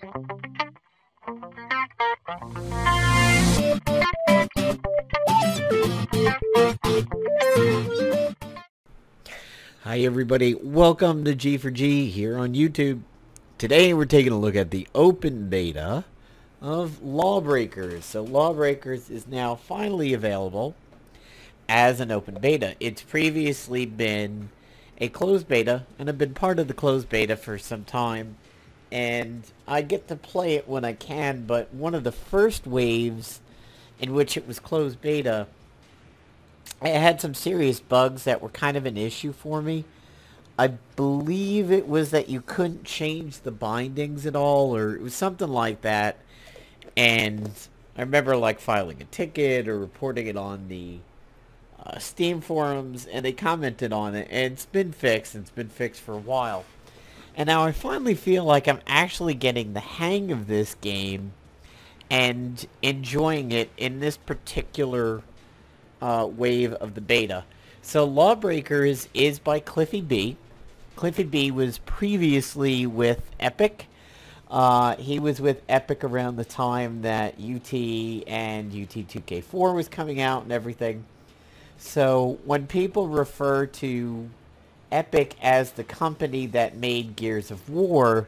Hi everybody, welcome to G4G here on YouTube. Today we're taking a look at the open beta of Lawbreakers. So Lawbreakers is now finally available as an open beta. It's previously been a closed beta, and I've been part of the closed beta for some time. And I get to play it when I can, but one of the first waves in which it was closed beta, I had some serious bugs that were kind of an issue for me. I believe it was that you couldn't change the bindings at all, or it was something like that. And I remember like filing a ticket or reporting it on the Steam forums, and they commented on it, and it's been fixed, and it's been fixed for a while. And now I finally feel like I'm actually getting the hang of this game and enjoying it in this particular wave of the beta. So Lawbreakers is by Cliffy B. Cliffy B was previously with Epic. He was with Epic around the time that UT and UT2K4 was coming out and everything. So when people refer to Epic as the company that made Gears of War,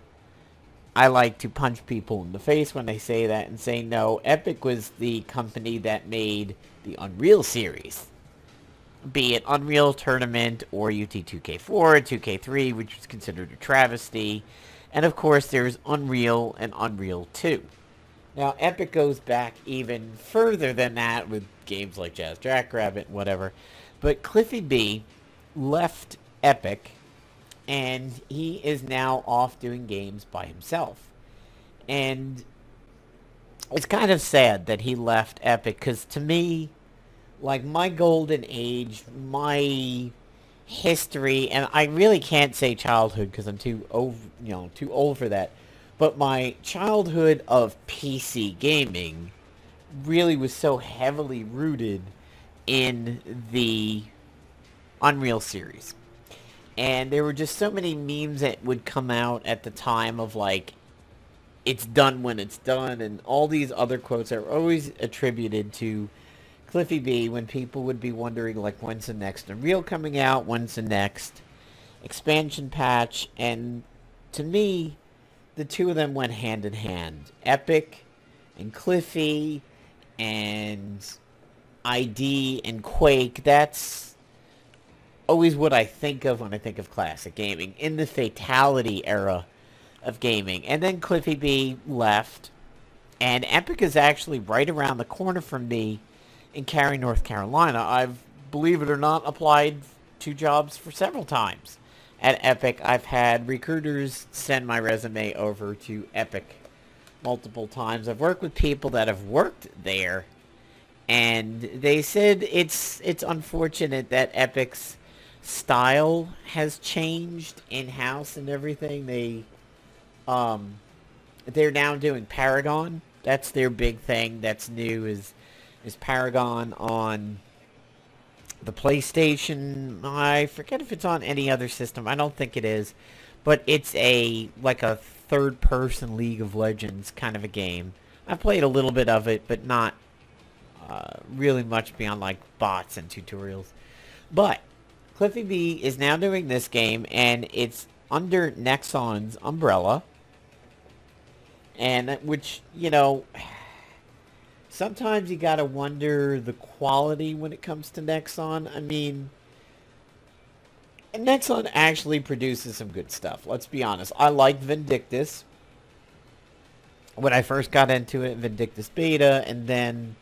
I like to punch people in the face when they say that and say, no, Epic was the company that made the Unreal series. Be it Unreal Tournament or UT2K4, 2K3, which is considered a travesty. And of course, there's Unreal and Unreal 2. Now, Epic goes back even further than that with games like Jazz Jackrabbit and whatever. But Cliffy B left Epic, and he is now off doing games by himself. And it's kind of sad that he left Epic, because to me, like, my golden age, my history, and I really can't say childhood because I'm too old for that, but my childhood of PC gaming really was so heavily rooted in the Unreal series. And there were just so many memes that would come out at the time of, like, it's done when it's done, and all these other quotes that were always attributed to Cliffy B when people would be wondering, like, when's the next Unreal coming out, when's the next expansion patch. And to me, the two of them went hand in hand. Epic and Cliffy and ID and Quake, that's always what I think of when I think of classic gaming, in the fatality era of gaming. And then Cliffy B left, and Epic is actually right around the corner from me in Cary, North Carolina. I've, believe it or not, applied to jobs for several times at Epic. I've had recruiters send my resume over to Epic multiple times. I've worked with people that have worked there, and they said it's unfortunate that Epic's style has changed in-house and everything. They're now doing Paragon. That's their big thing that's new, is Paragon on the PlayStation. I forget if it's on any other system. I don't think it is. But it's like a third-person League of Legends kind of a game. I've played a little bit of it, but not really much beyond, like, bots and tutorials. But Cliffy B is now doing this game, and it's under Nexon's umbrella. And which, you know, sometimes you gotta wonder the quality when it comes to Nexon. I mean, Nexon actually produces some good stuff, let's be honest. I liked Vindictus when I first got into it, Vindictus Beta, and then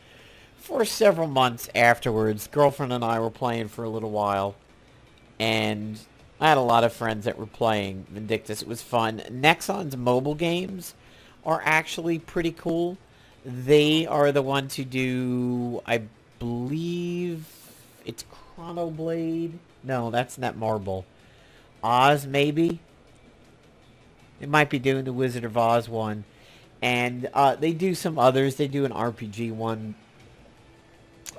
for several months afterwards, girlfriend and I were playing for a little while, and I had a lot of friends that were playing Vindictus. It was fun. Nexon's mobile games are actually pretty cool. They are the ones who do, I believe, it's Chronoblade. No, that's Netmarble. Oz, maybe? It might be doing the Wizard of Oz one. And they do some others. They do an RPG one.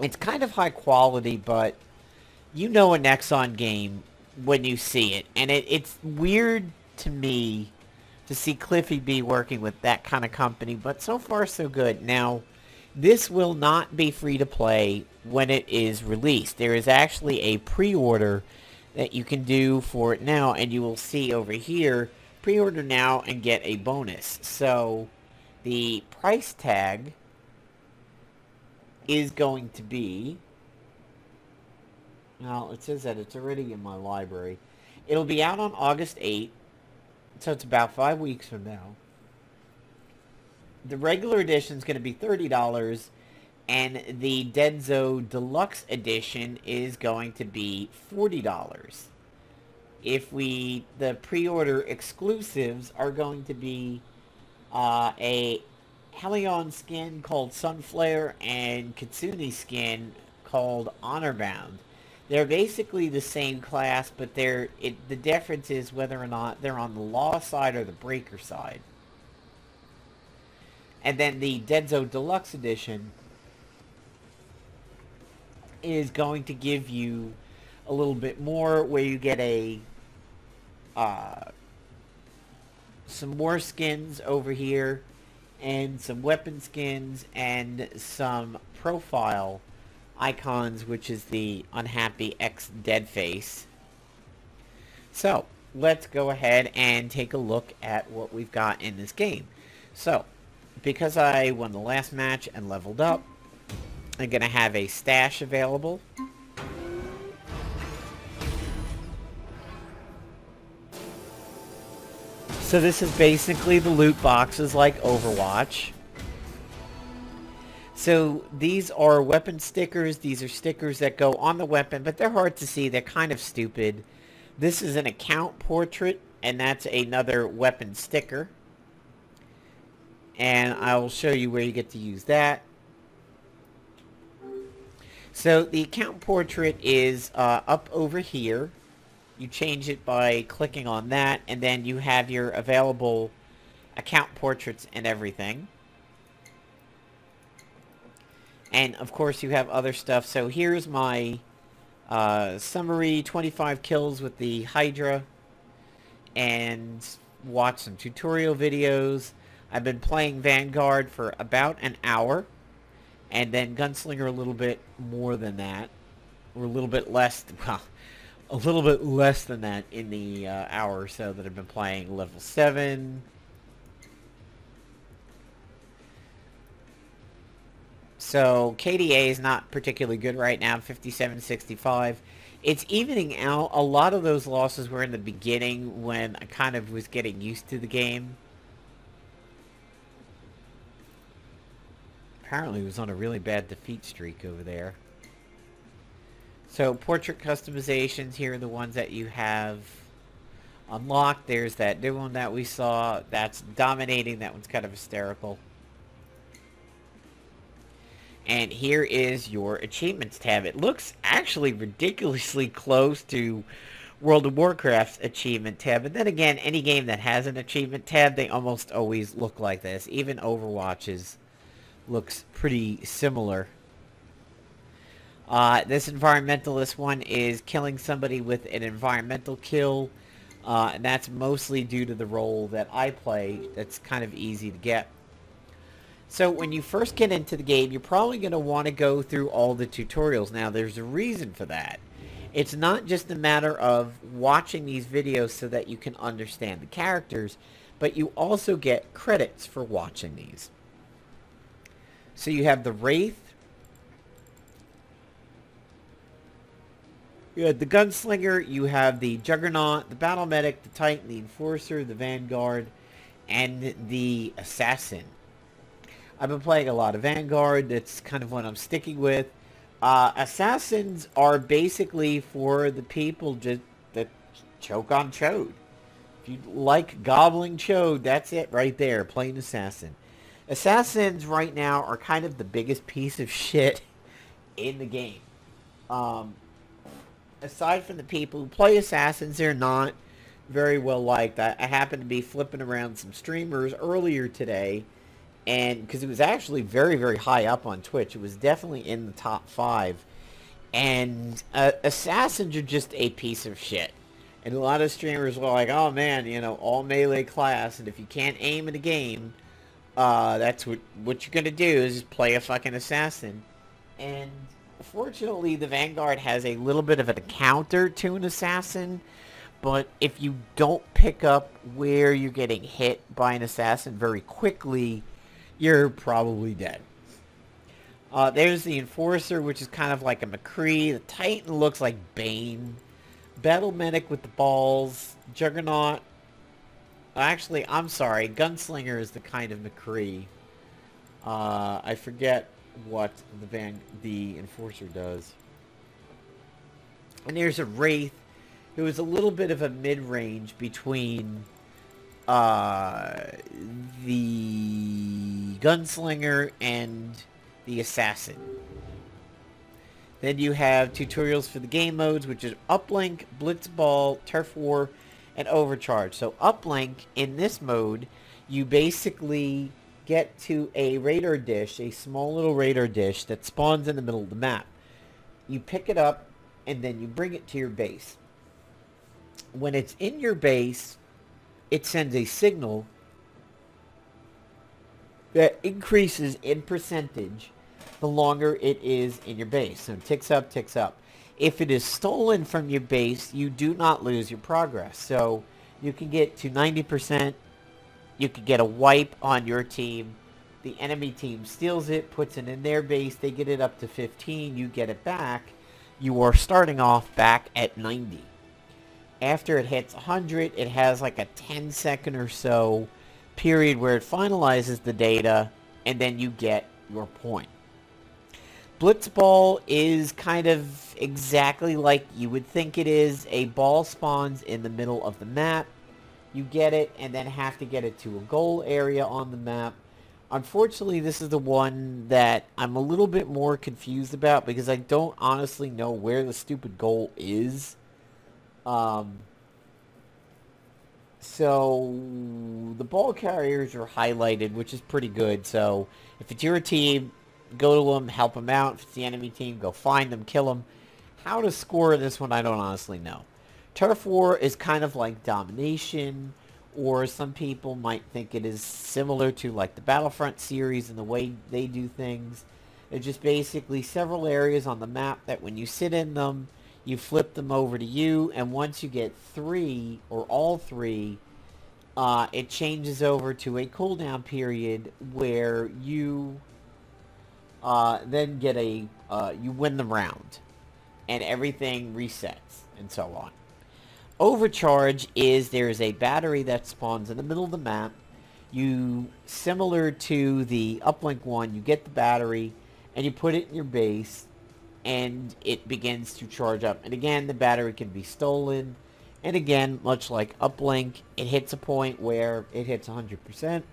It's kind of high quality, but you know a Nexon game when you see it. And it's weird to me to see Cliffy B working with that kind of company, but so far so good. Now, this will not be free to play when it is released. There is actually a pre-order that you can do for it now, and you will see over here, pre-order now and get a bonus. So, the price tag is going to be, well, it says that it's already in my library. It'll be out on August 8th, so it's about 5 weeks from now. The regular edition is going to be $30, and the Denso Deluxe Edition is going to be $40. The pre-order exclusives are going to be a Helion skin called Sunflare and Kitsune skin called Honorbound. They're basically the same class, but the difference is whether or not they're on the Law side or the Breaker side. And then the Denso Deluxe Edition is going to give you a little bit more, where you get some more skins over here, and some weapon skins, and some profile icons, which is the unhappy ex-dead face. So, let's go ahead and take a look at what we've got in this game. So, because I won the last match and leveled up, I'm going to have a stash available. So this is basically the loot boxes like Overwatch. So these are weapon stickers. These are stickers that go on the weapon, but they're hard to see. They're kind of stupid. This is an account portrait, and that's another weapon sticker. And I will show you where you get to use that. So the account portrait is up over here. You change it by clicking on that, and then you have your available account portraits and everything. And of course you have other stuff. So here's my summary: 25 kills with the Hydra, and watch some tutorial videos. I've been playing Vanguard for about an hour, and then Gunslinger a little bit more than that, or a little bit less, well, a little bit less than that in the hour or so that I've been playing level 7. So KDA is not particularly good right now, 57-65. It's evening out. A lot of those losses were in the beginning when I kind of was getting used to the game. Apparently it was on a really bad defeat streak over there. So portrait customizations, here are the ones that you have unlocked. There's that new one that we saw. That's dominating. That one's kind of hysterical. And here is your achievements tab. It looks actually ridiculously close to World of Warcraft's achievement tab. But then again, any game that has an achievement tab, they almost always look like this. Even Overwatch's looks pretty similar. This environmentalist one is killing somebody with an environmental kill. And that's mostly due to the role that I play. That's kind of easy to get. So when you first get into the game, you're probably going to want to go through all the tutorials. Now, there's a reason for that. It's not just a matter of watching these videos so that you can understand the characters, but you also get credits for watching these. So you have the Wraith, you have the Gunslinger, you have the Juggernaut, the Battle Medic, the Titan, the Enforcer, the Vanguard, and the Assassin. I've been playing a lot of Vanguard. That's kind of what I'm sticking with. Assassins are basically for the people just that choke on Chode. If you like gobbling Chode, that's it right there. Plain Assassin. Assassins right now are kind of the biggest piece of shit in the game. Aside from the people who play Assassins, they're not very well liked. I happened to be flipping around some streamers earlier today, and because it was actually very, very high up on Twitch. It was definitely in the top 5. And Assassins are just a piece of shit. And a lot of streamers were like, oh man, you know, all melee class, and if you can't aim in a game, that's what you're gonna do is just play a fucking assassin. And fortunately, the Vanguard has a little bit of a counter to an assassin, but if you don't pick up where you're getting hit by an assassin very quickly, you're probably dead. There's the Enforcer, which is kind of like a McCree. The Titan looks like Bane. Battle Medic with the balls. Juggernaut. Actually, I'm sorry. Gunslinger is the kind of McCree. I forget what the Enforcer does. And there's a Wraith, who is a little bit of a mid-range between the Gunslinger and the Assassin. Then you have tutorials for the game modes, which is Uplink, Blitzball, Turf War, and Overcharge. So Uplink, in this mode, you basically get to a radar dish, a small little radar dish that spawns in the middle of the map. You pick it up, and then you bring it to your base. When it's in your base, it sends a signal that increases in percentage the longer it is in your base. So it ticks up, ticks up. If it is stolen from your base, you do not lose your progress. So you can get to 90%. You could get a wipe on your team. The enemy team steals it, puts it in their base. They get it up to 15. You get it back. You are starting off back at 90. After it hits 100, it has like a 10-second or so period where it finalizes the data, and then you get your point. Blitzball is kind of exactly like you would think it is. A ball spawns in the middle of the map. You get it and then have to get it to a goal area on the map. Unfortunately, this is the one that I'm a little bit more confused about because I don't honestly know where the stupid goal is. So the ball carriers are highlighted, which is pretty good. So if it's your team, go to them, help them out. If it's the enemy team, go find them, kill them. How to score this one, I don't honestly know. Turf War is kind of like Domination, or some people might think it is similar to like the Battlefront series and the way they do things. They're just basically several areas on the map that when you sit in them, you flip them over to you, and once you get 3 or all 3, it changes over to a cooldown period where you then get a you win the round, and everything resets and so on. Overcharge is there is a battery that spawns in the middle of the map. You, similar to the uplink one, you get the battery and you put it in your base, and it begins to charge up. And again, the battery can be stolen. And again, much like uplink, it hits a point where it hits 100%.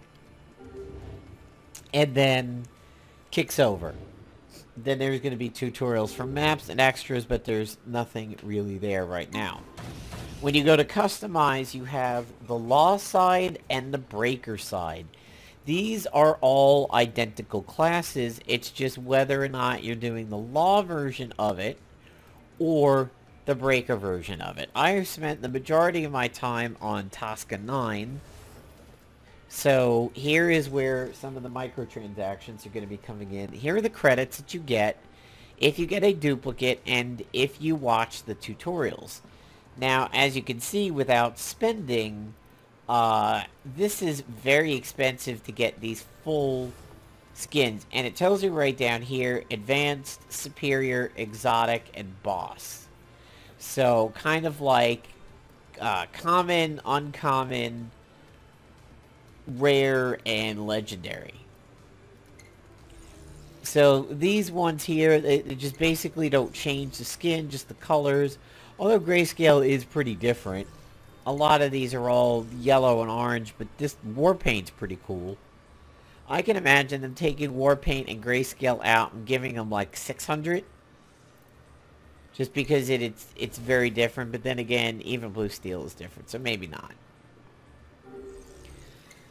And then kicks over. Then there's going to be tutorials for maps and extras, but there's nothing really there right now. When you go to customize, you have the law side and the breaker side. These are all identical classes. It's just whether or not you're doing the law version of it or the breaker version of it. I have spent the majority of my time on Tosca 9. So here is where some of the microtransactions are going to be coming in. Here are the credits that you get if you get a duplicate and if you watch the tutorials. Now, as you can see, without spending, this is very expensive to get these full skins. And it tells you right down here, Advanced, Superior, Exotic, and Boss. So, kind of like Common, Uncommon, Rare, and Legendary. So, these ones here, they just basically don't change the skin, just the colors. Although grayscale is pretty different. A lot of these are all yellow and orange, but this war paint's pretty cool. I can imagine them taking war paint and grayscale out and giving them like 600. Just because it's very different, but then again, even blue steel is different, so maybe not.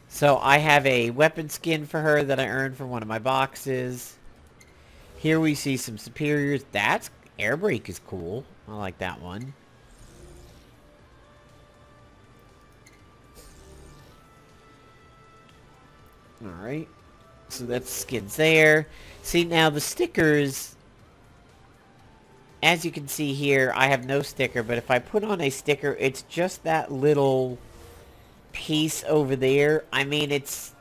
So I have a weapon skin for her that I earned from one of my boxes. Here we see some superiors. That's Airbrake is cool. I like that one. Alright. So that's skins there. See, now the stickers, as you can see here, I have no sticker, but if I put on a sticker, it's just that little piece over there. I mean, it's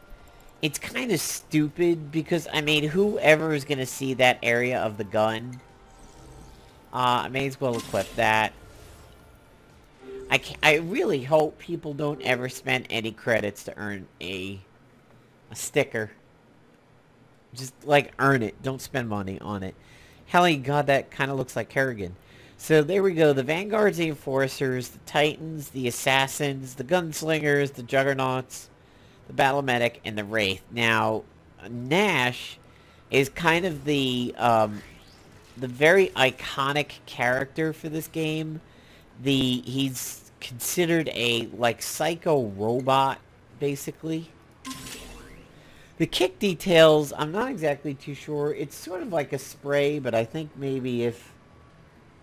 kind of stupid because, I mean, whoever is going to see that area of the gun, I may as well equip that. I really hope people don't ever spend any credits to earn a sticker. Just, like, earn it. Don't spend money on it. Hell, God, that kind of looks like Kerrigan. So, there we go. The Vanguards, the Enforcers, the Titans, the Assassins, the Gunslingers, the Juggernauts, the Battle Medic, and the Wraith. Now, Nash is kind of the very iconic character for this game. He's considered a, like, psycho robot, basically. The kick details, I'm not exactly too sure. It's sort of like a spray, but I think maybe if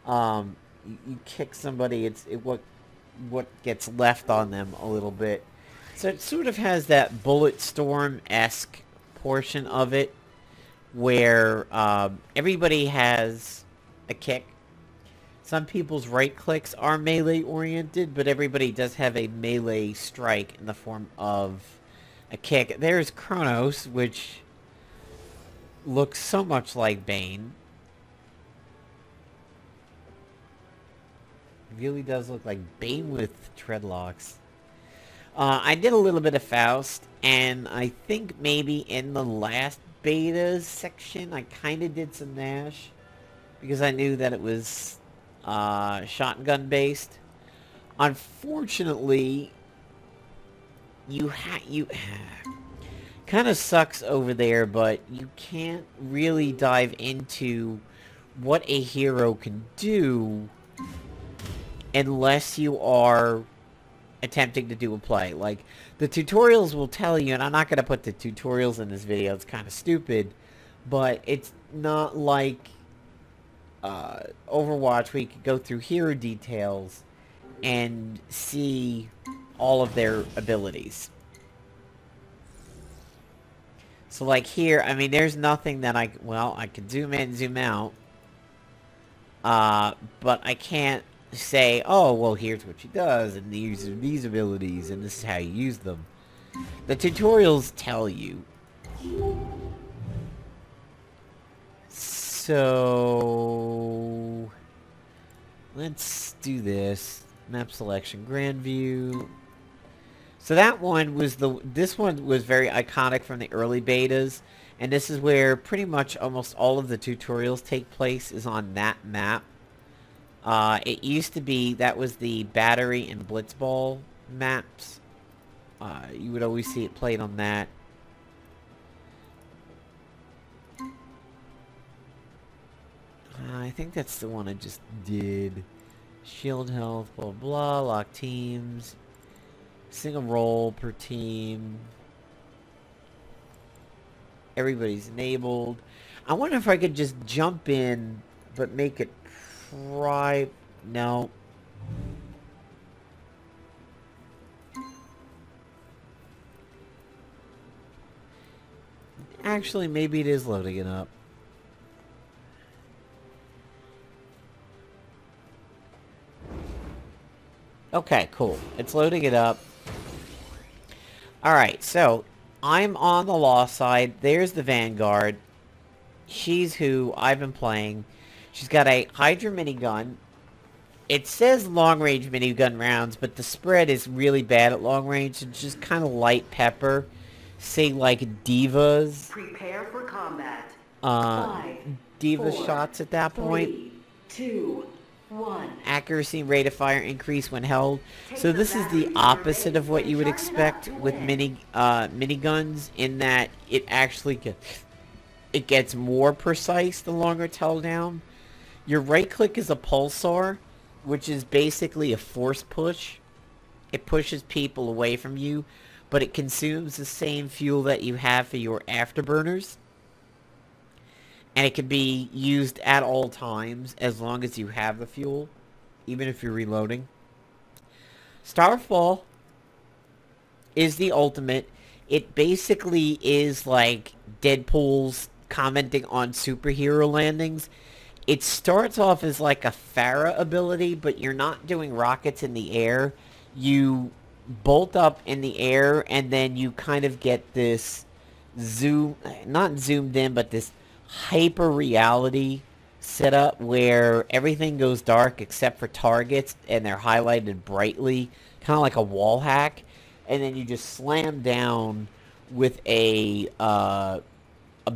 you kick somebody, what gets left on them a little bit. So it sort of has that Bulletstorm-esque portion of it, where everybody has a kick. Some people's right clicks are melee oriented, but everybody does have a melee strike in the form of a kick. There's Kronos, which looks so much like Bane. Really does look like Bane with dreadlocks. I did a little bit of Faust, and I think maybe in the last beta section I kind of did some Nash, because I knew that it was shotgun based. Unfortunately, you kind of sucks over there, but you can't really dive into what a hero can do unless you are attempting to do a play. Like, the tutorials will tell you, and I'm not going to put the tutorials in this video, it's kind of stupid, but it's not like Overwatch, where you could go through hero details and see all of their abilities. So like here, I mean, there's nothing that I could zoom in, zoom out, but I can't say, oh, well, here's what she does, and these are these abilities, and this is how you use them. The tutorials tell you. So let's do this. Map selection, grand view. So that one was this one was very iconic from the early betas, and this is where pretty much almost all of the tutorials take place, is on that map. It used to be, that was the battery and blitzball maps. You would always see it played on that. I think that's the one I just did. Shield health, blah blah, lock teams, single roll per team. Everybody's enabled. I wonder if I could just jump in, but make it no. Actually, maybe it is loading it up. Okay, cool. It's loading it up. Alright, so I'm on the law side. There's the Vanguard. She's who I've been playing. She's got a Hydra minigun. It says long-range minigun rounds, but the spread is really bad at long range. It's just kind of light pepper. Say, like, Divas. Prepare for combat. Diva shots at that point. 3, 2, 1. Accuracy and rate of fire increase when held. So this is the opposite of what you would expect with miniguns, in that it actually gets more precise the longer it's held down. Your right click is a pulsar, which is basically a force push. It pushes people away from you, but it consumes the same fuel that you have for your afterburners. And it can be used at all times as long as you have the fuel, even if you're reloading. Starfall is the ultimate. It basically is like Deadpool's commenting on superhero landings. It starts off as like a Farah ability, but you're not doing rockets in the air. You bolt up in the air, and then you kind of get this not zoomed in, but this hyper reality setup where everything goes dark except for targets, and they're highlighted brightly, kind of like a wall hack. And then you just slam down with a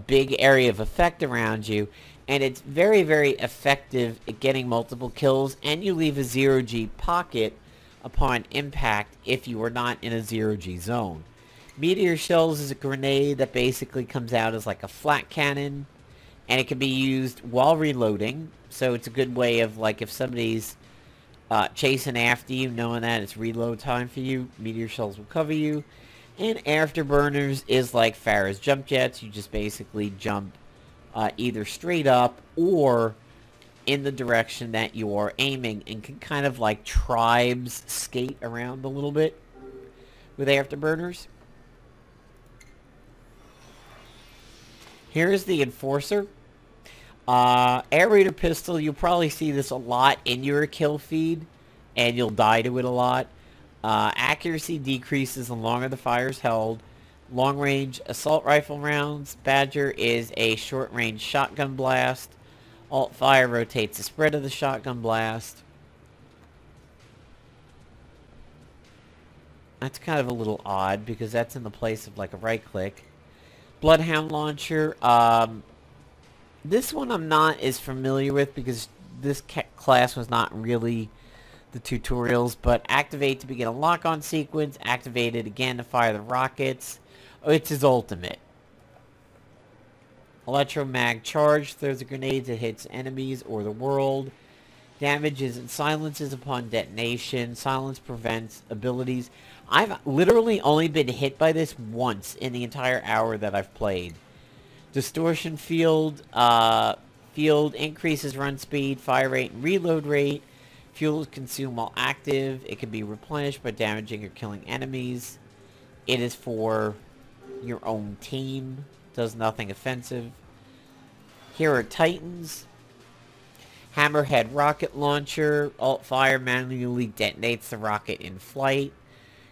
big area of effect around you, and it's very, very effective at getting multiple kills, and you leave a 0G pocket upon impact if you are not in a 0G zone. Meteor shells is a grenade that basically comes out as like a flat cannon, and it can be used while reloading, so it's a good way of, like, if somebody's chasing after you, knowing that it's reload time for you, meteor shells will cover you. And afterburners is like Farah's jump jets. You just basically jump either straight up or in the direction that you are aiming, and can kind of like tribes skate around a little bit with afterburners. Here's the Enforcer. Aerator pistol, you'll probably see this a lot in your kill feed, and you'll die to it a lot. Accuracy decreases the longer the fire is held. Long range assault rifle rounds. Badger is a short range shotgun blast. Alt fire rotates the spread of the shotgun blast. That's kind of a little odd because that's in the place of like a right click. Bloodhound launcher. This one I'm not as familiar with because this class was not really the tutorials, but activate to begin a lock-on sequence, activate it again to fire the rockets. Oh, it's his ultimate. Electromag charge throws a grenade that hits enemies or the world. Damages and silences upon detonation. Silence prevents abilities. I've literally only been hit by this once in the entire hour that I've played. Distortion field. Field increases run speed, fire rate, and reload rate. Fuel is consumed while active. It can be replenished by damaging or killing enemies. It is for your own team. Does nothing offensive. Here are Titans. Hammerhead rocket launcher. Alt fire manually detonates the rocket in flight.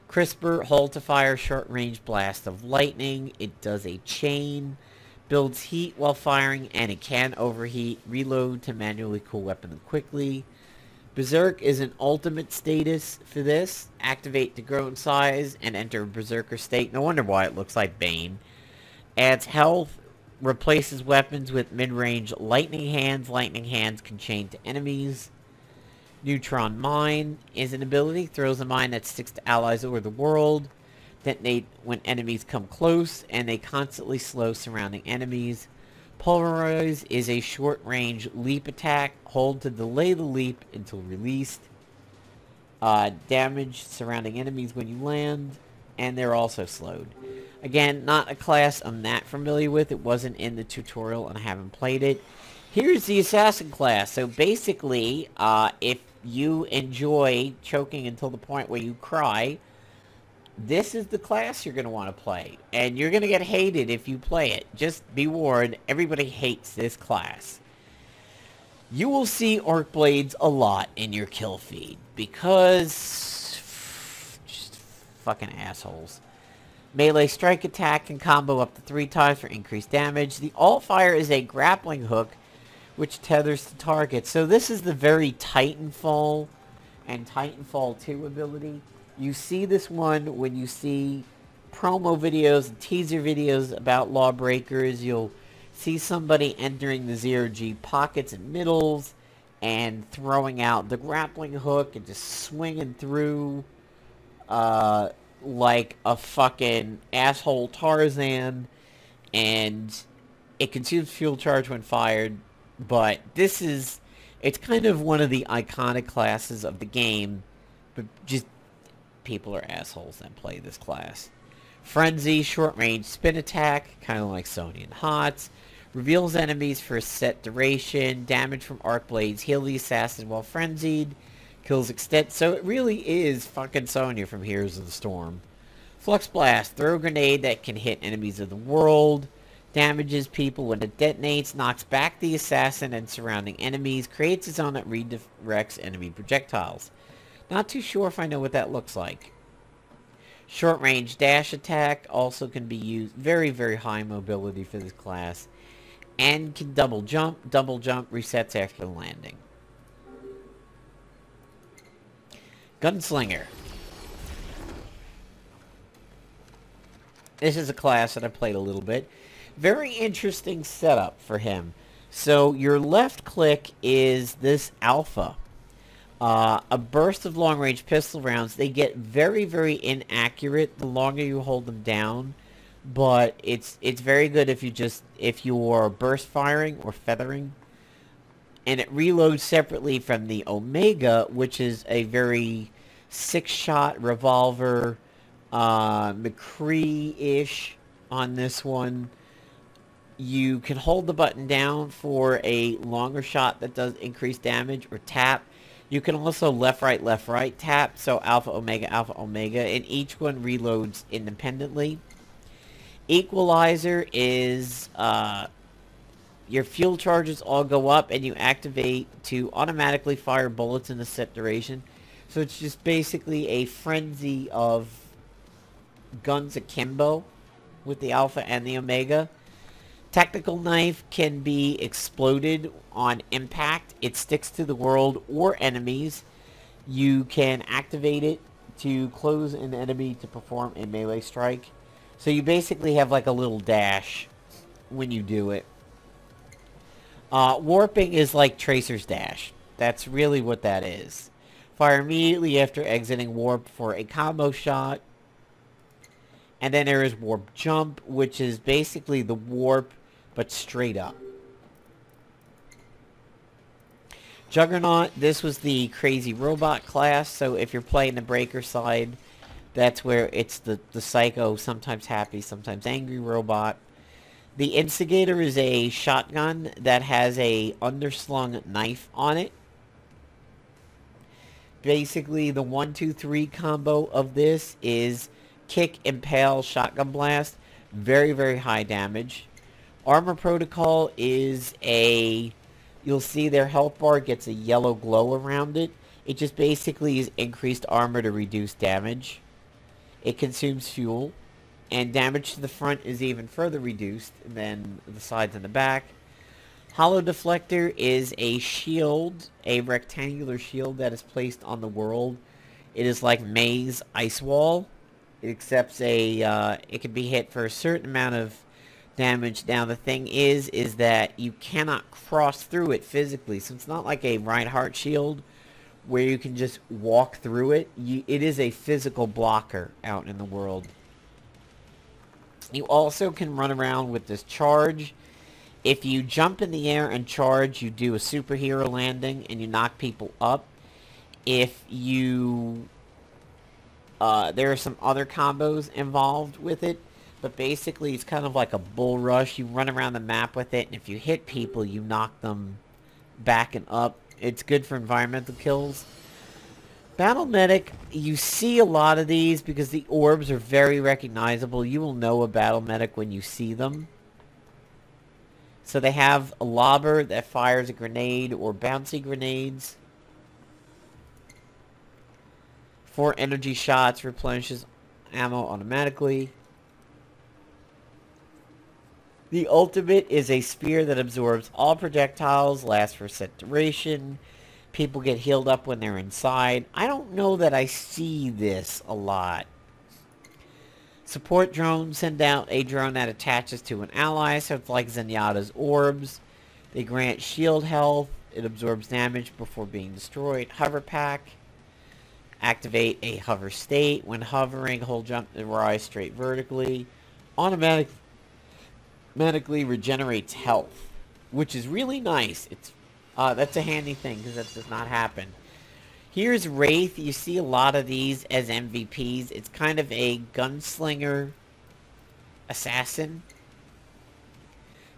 Crisper, hold to fire short range blast of lightning. It does a chain. Builds heat while firing, and it can overheat. Reload to manually cool weapon quickly. Berserk is an ultimate status for this. Activate to grow in size and enter Berserker state. No wonder why it looks like Bane. Adds health. Replaces weapons with mid-range lightning hands. Lightning hands can chain to enemies. Neutron Mine is an ability. Throws a mine that sticks to allies over the world. Detonate when enemies come close, and they constantly slow surrounding enemies. Pulverize is a short-range leap attack. Hold to delay the leap until released. Damage surrounding enemies when you land, and they're also slowed. Again, not a class I'm that familiar with. It wasn't in the tutorial, and I haven't played it. Here's the Assassin class. So basically, if you enjoy choking until the point where you cry, this is the class you're going to want to play. And you're going to get hated if you play it. Just be warned, everybody hates this class. You will see Arc Blades a lot in your kill feed. Because just fucking assholes. Melee strike attack can combo up to 3 times for increased damage. The alt fire is a grappling hook which tethers to targets. So this is the very Titanfall and Titanfall 2 ability. You see this one when you see promo videos and teaser videos about Lawbreakers. You'll see somebody entering the 0G pockets and middles and throwing out the grappling hook and just swinging through like a fucking asshole Tarzan. And it consumes fuel charge when fired. But this is, it's kind of one of the iconic classes of the game. But just people are assholes that play this class. Frenzy, short range spin attack, kind of like Sony and HOTS. Reveals enemies for a set duration. Damage from arc blades. Heal the assassin while frenzied. Kills extent. So it really is fucking Sonya from Heroes of the Storm. Flux Blast. Throw a grenade that can hit enemies of the world. Damages people when it detonates. Knocks back the assassin and surrounding enemies. Creates a zone that redirects enemy projectiles. Not too sure if I know what that looks like. Short range dash attack also can be used. Very, very high mobility for this class. And can double jump. Double jump resets after landing. Gunslinger. This is a class that I played a little bit. Very interesting setup for him. So your left click is this alpha. A burst of long-range pistol rounds. They get very, very inaccurate the longer you hold them down. But it's very good if you're burst firing or feathering. And it reloads separately from the Omega, which is a very 6-shot revolver, McCree-ish on this one. You can hold the button down for a longer shot that does increased damage, or tap. You can also left, right tap, so alpha, omega, and each one reloads independently. Equalizer is, your fuel charges all go up, and you activate to automatically fire bullets in a set duration. So it's just basically a frenzy of guns akimbo with the alpha and the omega. Tactical knife can be exploded on impact. It sticks to the world or enemies. You can activate it to close an enemy to perform a melee strike. So you basically have like a little dash when you do it. Warping is like Tracer's dash. That's really what that is. Fire immediately after exiting warp for a combo shot. And then there is warp jump, which is basically the warp but straight up. Juggernaut, this was the crazy robot class, so if you're playing the breaker side, that's where it's the psycho, sometimes happy, sometimes angry robot. The Instigator is a shotgun that has a underslung knife on it. Basically, the 1-2-3 combo of this is kick, impale, shotgun blast. Very, very high damage. Armor Protocol is a... You'll see their health bar gets a yellow glow around it. It just basically is increased armor to reduce damage. It consumes fuel. And damage to the front is even further reduced than the sides and the back. Hollow Deflector is a shield, a rectangular shield that is placed on the world. It is like May's ice wall. It accepts a, it can be hit for a certain amount of damage. Now the thing is that you cannot cross through it physically. So it's not like a Reinhardt shield where you can just walk through it. It is a physical blocker out in the world. You also can run around with this charge. If you jump in the air and charge, you do a superhero landing and you knock people up. If you... there are some other combos involved with it, but basically it's kind of like a bull rush. You run around the map with it, and if you hit people, you knock them back and up. It's good for environmental kills. Battle Medic, you see a lot of these because the orbs are very recognizable. You will know a Battle Medic when you see them. So they have a lobber that fires a grenade or bouncy grenades. 4 energy shots, replenishes ammo automatically. The ultimate is a spear that absorbs all projectiles, lasts for a set duration. People get healed up when they're inside. I don't know that I see this a lot. Support drone, send out a drone that attaches to an ally, so it's like Zenyatta's orbs. They grant shield health. It absorbs damage before being destroyed. Hover pack. Activate a hover state. When hovering, hold jump to rise straight vertically. Automatically regenerates health, which is really nice. It's that's a handy thing because that does not happen. Here's Wraith. You see a lot of these as MVPs. It's kind of a gunslinger assassin.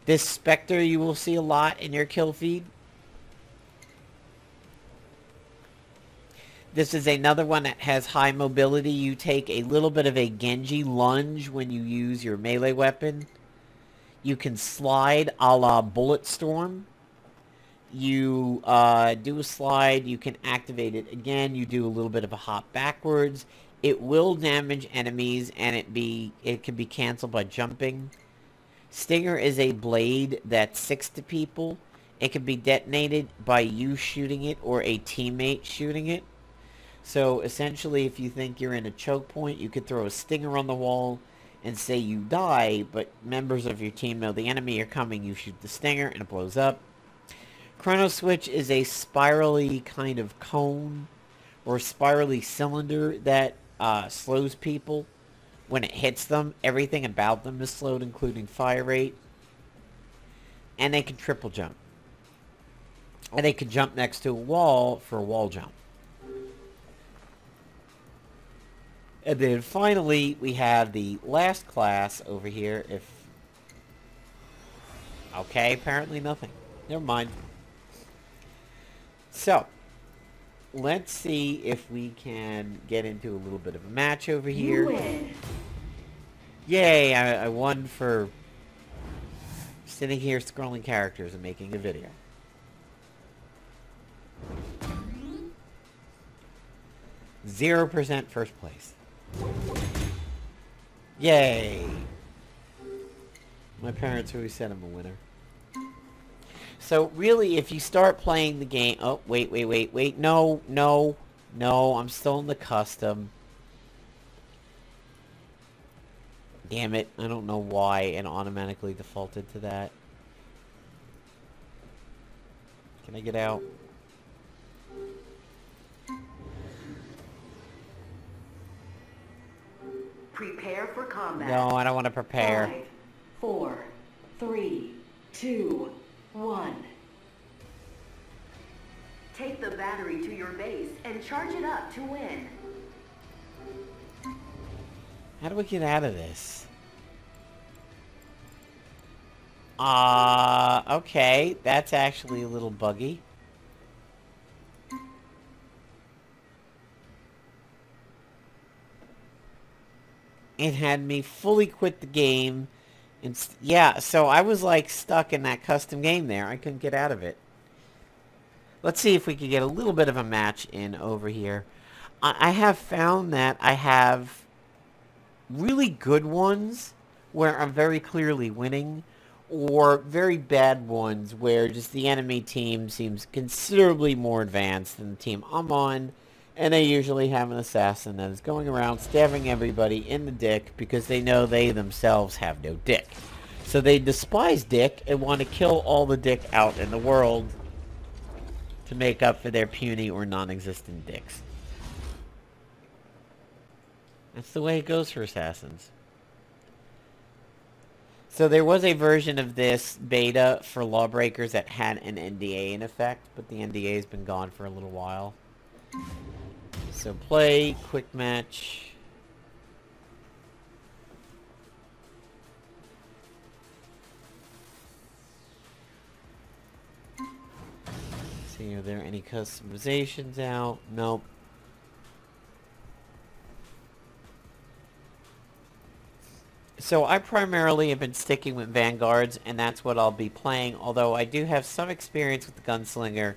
This Spectre you will see a lot in your kill feed. This is another one that has high mobility. You take a little bit of a Genji lunge when you use your melee weapon. You can slide a la Bulletstorm. You do a slide, you can activate it again, you do a little bit of a hop backwards. It will damage enemies, and it can be canceled by jumping. Stinger is a blade that sticks to people. It can be detonated by you shooting it or a teammate shooting it. So essentially, if you think you're in a choke point, you could throw a stinger on the wall and say you die, but members of your team know the enemy are coming, you shoot the stinger and it blows up. Chrono Switch is a spirally kind of cone or spirally cylinder that slows people. When it hits them, everything about them is slowed, including fire rate. And they can triple jump. And they can jump next to a wall for a wall jump. And then finally, we have the last class over here. Okay, apparently nothing. Never mind. So, let's see if we can get into a little bit of a match over here. You win. Yay, I won for sitting here scrolling characters and making a video. %, first place. Yay! My parents always said I'm a winner. So really, if you start playing the game... Oh, wait. No, I'm still in the custom. Damn it, I don't know why it automatically defaulted to that. Can I get out? Prepare for combat. No, I don't want to prepare. 5, 4, 3, 2, 1. Take the battery to your base and charge it up to win. How do we get out of this? Okay, that's actually a little buggy. It had me fully quit the game. And yeah, so I was like stuck in that custom game there. I couldn't get out of it. Let's see if we could get a little bit of a match in over here. I have found that I have really good ones where I'm very clearly winning, or very bad ones where just the enemy team seems considerably more advanced than the team I'm on, and they usually have an assassin that is going around stabbing everybody in the dick because they know they themselves have no dick. So they despise dick and want to kill all the dick out in the world to make up for their puny or non-existent dicks. That's the way it goes for assassins. So there was a version of this beta for Lawbreakers that had an NDA in effect, but the NDA has been gone for a little while. So play, quick match. See, are there any customizations out? Nope. So I primarily have been sticking with Vanguards, and that's what I'll be playing, although I do have some experience with the Gunslinger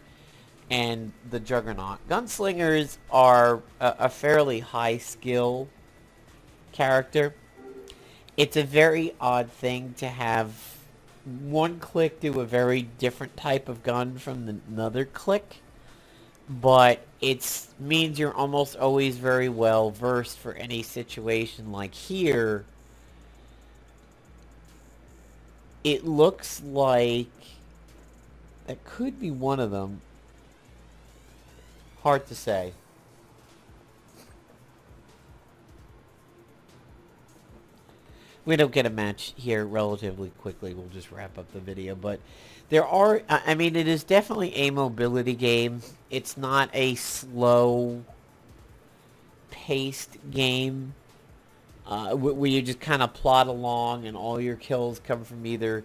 and the Juggernaut. Gunslingers are a fairly high skill character. It's a very odd thing to have one click do a very different type of gun from another click, but it means you're almost always very well versed for any situation. Like here, it looks like that could be one of them. Hard to say. We don't get a match here relatively quickly. We'll just wrap up the video. But there are, I mean, it is definitely a mobility game. It's not a slow-paced game where you just kind of plod along and all your kills come from either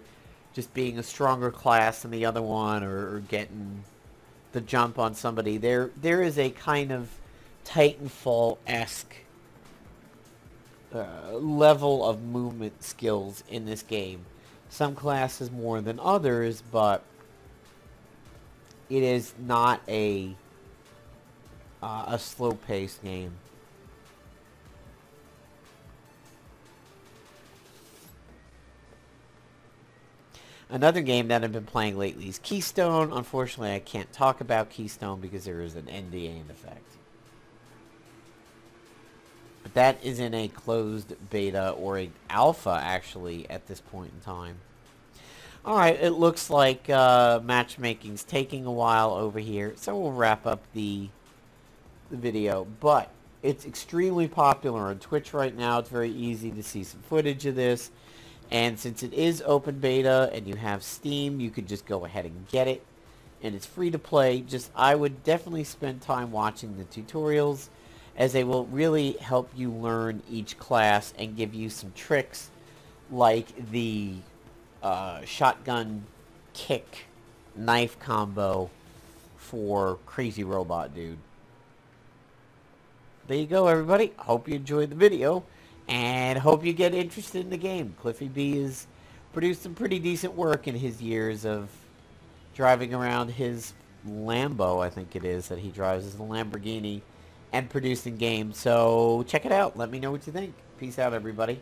just being a stronger class than the other one or getting the jump on somebody. There is a kind of Titanfall-esque level of movement skills in this game. Some classes more than others, but it is not a slow-paced game. Another game that I've been playing lately is Keystone. Unfortunately, I can't talk about Keystone because there is an NDA in effect. But that is in a closed beta, or an alpha, actually, at this point in time. Alright, it looks like matchmaking's taking a while over here, so we'll wrap up the video. But it's extremely popular on Twitch right now. It's very easy to see some footage of this. And since it is open beta and you have Steam, you could just go ahead and get it. And it's free to play. I would definitely spend time watching the tutorials, as they will really help you learn each class and give you some tricks like the shotgun kick knife combo for Crazy Robot Dude. There you go, everybody. Hope you enjoyed the video. And hope you get interested in the game. Cliffy B has produced some pretty decent work in his years of driving around his Lambo, I think it is, that he drives as a Lamborghini, and producing games. So check it out. Let me know what you think. Peace out, everybody.